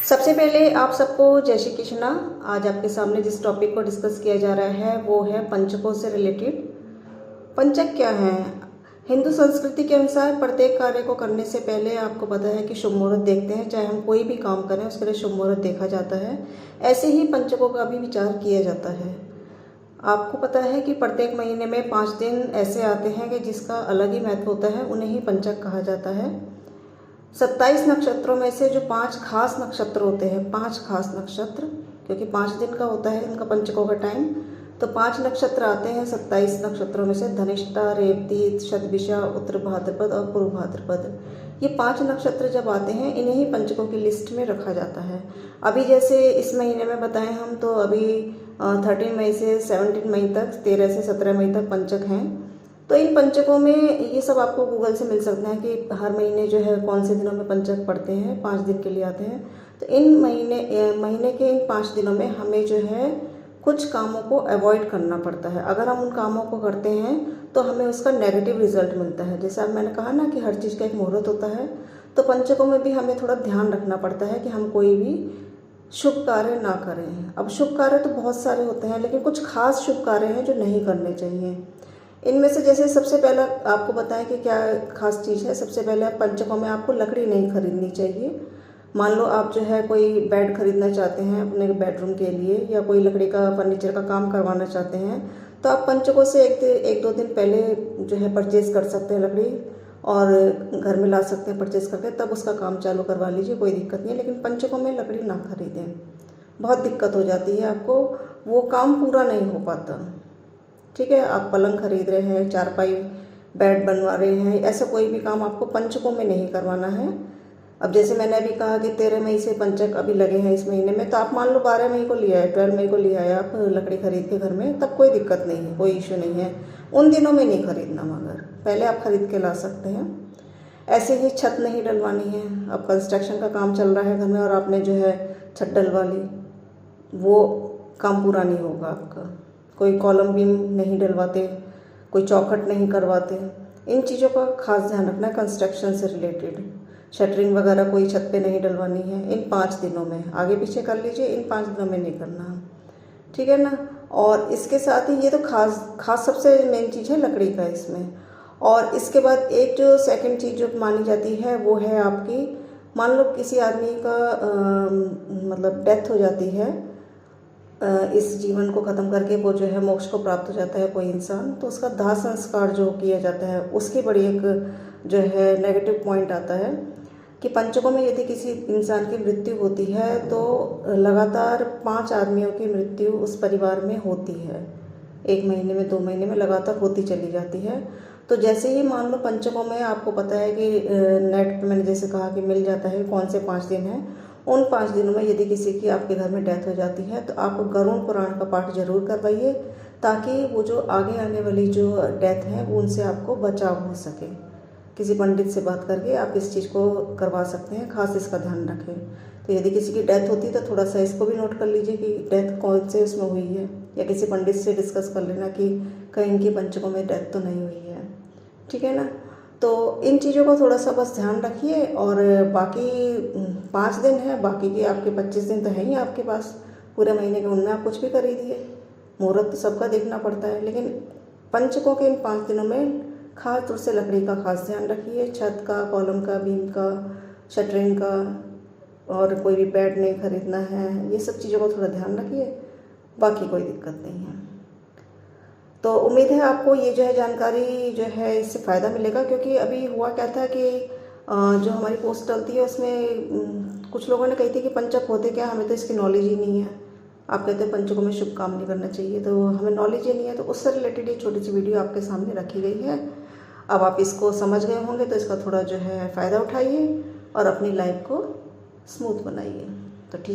सबसे पहले आप सबको जय श्री कृष्णा। आज आपके सामने जिस टॉपिक को डिस्कस किया जा रहा है वो है पंचकों से रिलेटेड। पंचक क्या है? हिंदू संस्कृति के अनुसार प्रत्येक कार्य को करने से पहले आपको पता है कि शुभ मुहूर्त देखते हैं। चाहे हम कोई भी काम करें उसके लिए शुभ मुहूर्त देखा जाता है। ऐसे ही पंचकों का भी विचार किया जाता है। आपको पता है कि प्रत्येक महीने में 5 दिन ऐसे आते हैं कि जिसका अलग ही महत्व होता है, उन्हें ही पंचक कहा जाता है। 27 नक्षत्रों में से जो 5 खास नक्षत्र होते हैं, 5 खास नक्षत्र, क्योंकि 5 दिन का होता है इनका पंचकों का टाइम, तो 5 नक्षत्र आते हैं 27 नक्षत्रों में से। धनिष्ठा, रेवती, शतभिषा, उत्तर भाद्रपद और पूर्व भाद्रपद। ये 5 नक्षत्र जब आते हैं इन्हें ही पंचकों की लिस्ट में रखा जाता है। अभी जैसे इस महीने में बताएं हम, तो अभी 13 मई से 17 मई तक, 13 से 17 मई तक पंचक हैं। तो इन पंचकों में ये सब आपको गूगल से मिल सकते हैं कि हर महीने जो है कौन से दिनों में पंचक पड़ते हैं, 5 दिन के लिए आते हैं। तो इन महीने के इन 5 दिनों में हमें जो है कुछ कामों को अवॉइड करना पड़ता है। अगर हम उन कामों को करते हैं तो हमें उसका नेगेटिव रिजल्ट मिलता है। जैसे अब मैंने कहा ना कि हर चीज़ का एक मुहूर्त होता है, तो पंचकों में भी हमें थोड़ा ध्यान रखना पड़ता है कि हम कोई भी शुभ कार्य ना करें। अब शुभ कार्य तो बहुत सारे होते हैं, लेकिन कुछ खास शुभ कार्य हैं जो नहीं करने चाहिए। इनमें से जैसे सबसे पहला आपको बताएं कि क्या खास चीज़ है। सबसे पहले पंचकों में आपको लकड़ी नहीं खरीदनी चाहिए। मान लो आप जो है कोई बेड खरीदना चाहते हैं अपने बेडरूम के लिए, या कोई लकड़ी का फर्नीचर का काम करवाना चाहते हैं, तो आप पंचकों से एक दो दिन पहले जो है परचेज़ कर सकते हैं लकड़ी, और घर में ला सकते हैं परचेज़ करके, तब उसका काम चालू करवा लीजिए, कोई दिक्कत नहीं है। लेकिन पंचकों में लकड़ी ना खरीदें, बहुत दिक्कत हो जाती है आपको, वो काम पूरा नहीं हो पाता। ठीक है, आप पलंग खरीद रहे हैं, चारपाई, बेड बनवा रहे हैं, ऐसा कोई भी काम आपको पंचकों में नहीं करवाना है। अब जैसे मैंने अभी कहा कि 13 मई से पंचक अभी लगे हैं इस महीने में, तो आप मान लो 12 मई को लिया है, 12 मई को लिया है आप लकड़ी खरीद के घर में, तब कोई दिक्कत नहीं है, कोई इशू नहीं है। उन दिनों में नहीं खरीदना, मगर पहले आप खरीद के ला सकते हैं। ऐसे ही छत नहीं डलवानी है। अब कंस्ट्रक्शन का काम चल रहा है घर में और आपने जो है छत डलवा ली, वो काम पूरा नहीं होगा आपका। कोई कॉलम बीम नहीं डलवाते, कोई चौखट नहीं करवाते। इन चीज़ों का खास ध्यान रखना है कंस्ट्रक्शन से रिलेटेड। शटरिंग वगैरह कोई छत पे नहीं डलवानी है इन 5 दिनों में। आगे पीछे कर लीजिए, इन 5 दिनों में नहीं करना, ठीक है ना। और इसके साथ ही ये तो खास सबसे मेन चीज़ है लकड़ी का इसमें। और इसके बाद एक जो सेकंड चीज़ जो मानी जाती है वो है आपकी, मान लो किसी आदमी का मतलब डेथ हो जाती है, इस जीवन को ख़त्म करके वो जो है मोक्ष को प्राप्त हो जाता है कोई इंसान, तो उसका दाह संस्कार जो किया जाता है उसकी बड़ी एक जो है नेगेटिव पॉइंट आता है कि पंचकों में यदि किसी इंसान की मृत्यु होती है तो लगातार 5 आदमियों की मृत्यु उस परिवार में होती है। 1 महीने में, 2 महीने में लगातार होती चली जाती है। तो जैसे ही मान लो पंचकों में आपको पता है कि नेट पे मैंने जैसे कहा कि मिल जाता है कौन से 5 दिन हैं, उन 5 दिनों में यदि किसी की आपके घर में डेथ हो जाती है तो आप गरुड़ पुराण का पाठ जरूर करवाइए, ताकि वो जो आगे आने वाली जो डेथ है वो उनसे आपको बचाव हो सके। किसी पंडित से बात करके आप इस चीज़ को करवा सकते हैं, खास इसका ध्यान रखें। तो यदि किसी की डेथ होती है तो थोड़ा सा इसको भी नोट कर लीजिए कि डेथ कौन से उसमें हुई है, या किसी पंडित से डिस्कस कर लेना कि कहीं इनकी पंचकों में डेथ तो नहीं हुई है, ठीक है ना। तो इन चीज़ों का थोड़ा सा बस ध्यान रखिए। और बाकी 5 दिन है, बाकी के आपके 25 दिन तो हैं ही आपके पास पूरे महीने के, उनमें आप कुछ भी खरीदिए। मुहूर्त तो सबका देखना पड़ता है, लेकिन पंचकों के इन 5 दिनों में खास तौर से लकड़ी का खास ध्यान रखिए। छत का, कॉलम का, बीम का, शटरिंग का, और कोई भी बेड नहीं खरीदना है। ये सब चीज़ों का थोड़ा ध्यान रखिए, बाकी कोई दिक्कत नहीं है। तो उम्मीद है आपको ये जो है जानकारी जो है इससे फ़ायदा मिलेगा, क्योंकि अभी हुआ क्या था कि जो हमारी पोस्ट डलती है उसमें कुछ लोगों ने कही थी कि पंचक होते क्या, हमें तो इसकी नॉलेज ही नहीं है। आप कहते हैं पंचकों में शुभ काम नहीं करना चाहिए, तो हमें नॉलेज ही नहीं है। तो उससे रिलेटेड ये छोटी सी वीडियो आपके सामने रखी गई है। अब आप इसको समझ गए होंगे तो इसका थोड़ा जो है फ़ायदा उठाइए और अपनी लाइफ को स्मूथ बनाइए। तो ठीक है।